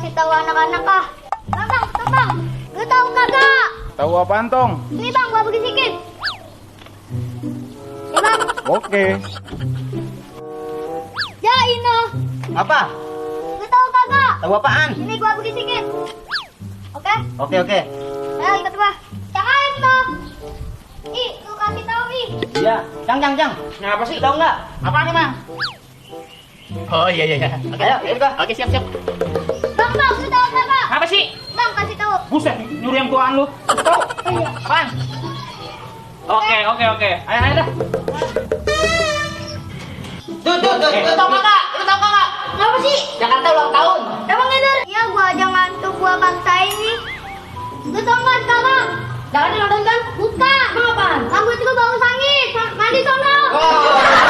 kasih tahu anak-anak ah. Bang, lu tahu kagak? Tahu apaan, Tong? Ini bang, gua bagi sedikit. Ya bang. Oke. Ya Ino. Apa? Lu tahu kagak? Tahu apaan? Ini gua bagi sedikit. Oke? Oke. Ayo ikut gua. Jangan itu. Ih, lu kasih tahu ih. Iya. Jang. Ngapa sih? Tahu nggak? Apaan nih, Mang? Oh iya. Oke, ayo kita. Oke, siap. Bang, lu tahu kagak? Apa sih? Bang, kasih tahu. Buset, nyuruh yang tuaan lu. Tahu? Oh iya. Apaan? Oke. Ayo dah. Tuh. Lu tahu kagak? Kenapa sih? Jakarta ulang tahun. Emang Eder? Iya, gua aja ngantuk gua bangsa ini. Lu tau nggak sekarang? Jangan nonton kan? Bukan. Apaan? Gua juga baru sangit. Mandi sono. Oh.